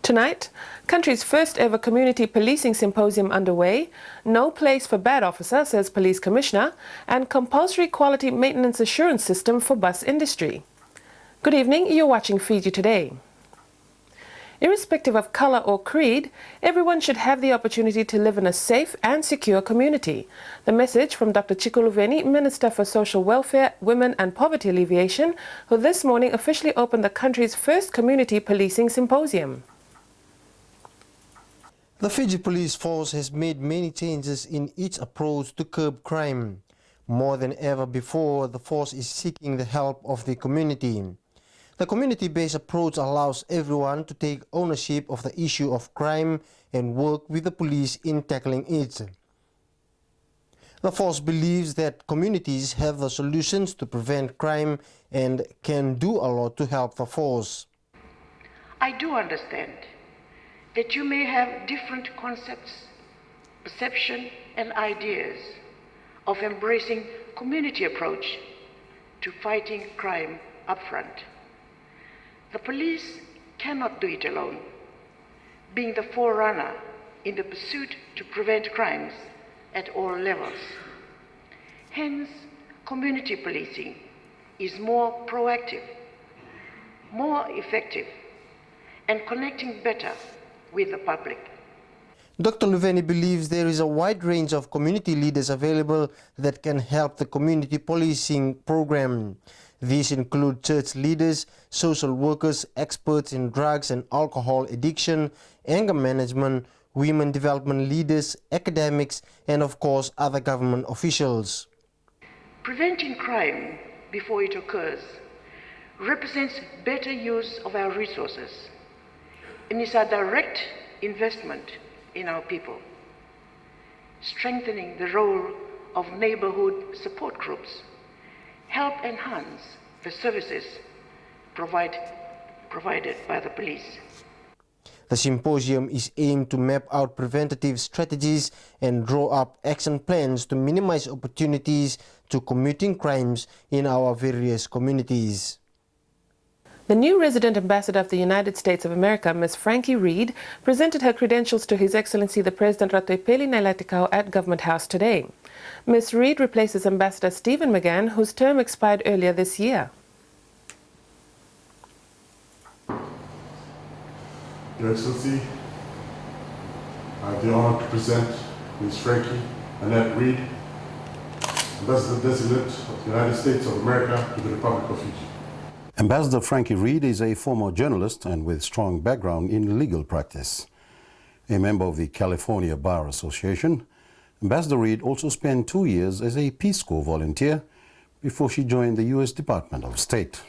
Tonight, country's first ever community policing symposium underway, no place for bad officer, says Police Commissioner, and compulsory quality maintenance assurance system for bus industry. Good evening, you're watching Fiji Today. Irrespective of colour or creed, everyone should have the opportunity to live in a safe and secure community. The message from Dr. Chikuluveni, Minister for Social Welfare, Women and Poverty Alleviation, who this morning officially opened the country's first community policing symposium. The Fiji police force has made many changes in its approach to curb crime. More than ever before, the force is seeking the help of the community. The community-based approach allows everyone to take ownership of the issue of crime and work with the police in tackling it. The force believes that communities have the solutions to prevent crime and can do a lot to help the force. I do understand that you may have different concepts, perception and ideas of embracing community approach to fighting crime upfront. The police cannot do it alone, being the forerunner in the pursuit to prevent crimes at all levels. Hence, community policing is more proactive, more effective, and connecting better with the public. Dr. Luveni believes there is a wide range of community leaders available that can help the community policing program. These include church leaders, social workers, experts in drugs and alcohol addiction, anger management, women development leaders, academics, and of course other government officials. Preventing crime before it occurs represents better use of our resources and is a direct investment in our people. Strengthening the role of neighborhood support groups help enhance the services provided by the police. The symposium is aimed to map out preventative strategies and draw up action plans to minimize opportunities to committing crimes in our various communities. The new resident ambassador of the United States of America, Ms. Frankie Reed, presented her credentials to His Excellency the President Ratuipeli Nailatikau at Government House today. Ms. Reed replaces Ambassador Stephen McGann, whose term expired earlier this year. Your Excellency, I have the honor to present Ms. Frankie Annette Reed, Ambassador Designate of the United States of America to the Republic of Fiji. Ambassador Frankie Reed is a former journalist and with strong background in legal practice. A member of the California Bar Association, Ambassador Reed also spent 2 years as a Peace Corps volunteer before she joined the U.S. Department of State.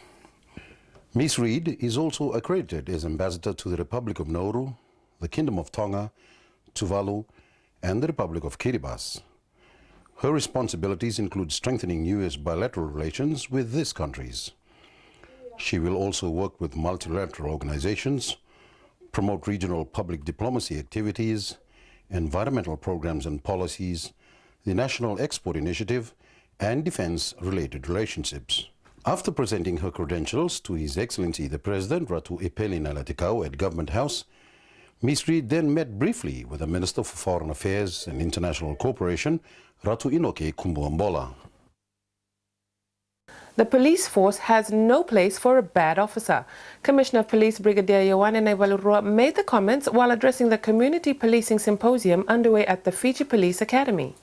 Ms. Reed is also accredited as Ambassador to the Republic of Nauru, the Kingdom of Tonga, Tuvalu, and the Republic of Kiribati. Her responsibilities include strengthening U.S. bilateral relations with these countries. She will also work with multilateral organizations, promote regional public diplomacy activities, environmental programs and policies, the National Export Initiative, and defense-related relationships. After presenting her credentials to His Excellency the President Ratuipeli Nailatikau at Government House, Ms. Reed then met briefly with the Minister for Foreign Affairs and International Cooperation, Ratu Inoke Kumbuambola. The police force has no place for a bad officer. Commissioner of Police Brigadier Yoane Naivalurua made the comments while addressing the Community Policing Symposium underway at the Fiji Police Academy.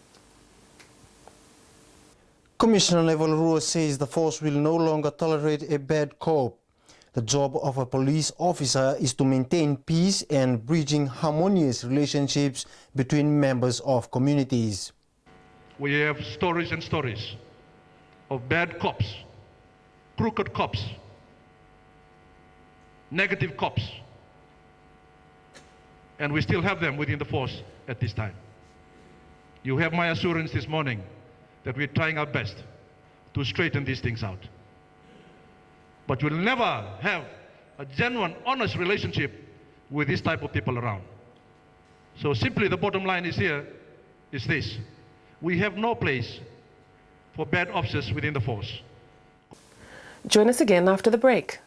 Commissioner Naivalurua says the force will no longer tolerate a bad cop. The job of a police officer is to maintain peace and bridging harmonious relationships between members of communities. We have stories and stories of bad cops, crooked cops, negative cops, and we still have them within the force at this time. You have my assurance this morning that we're trying our best to straighten these things out. But we'll never have a genuine, honest relationship with this type of people around. So simply the bottom line is here, is this. We have no place for bad officers within the force. Join us again after the break.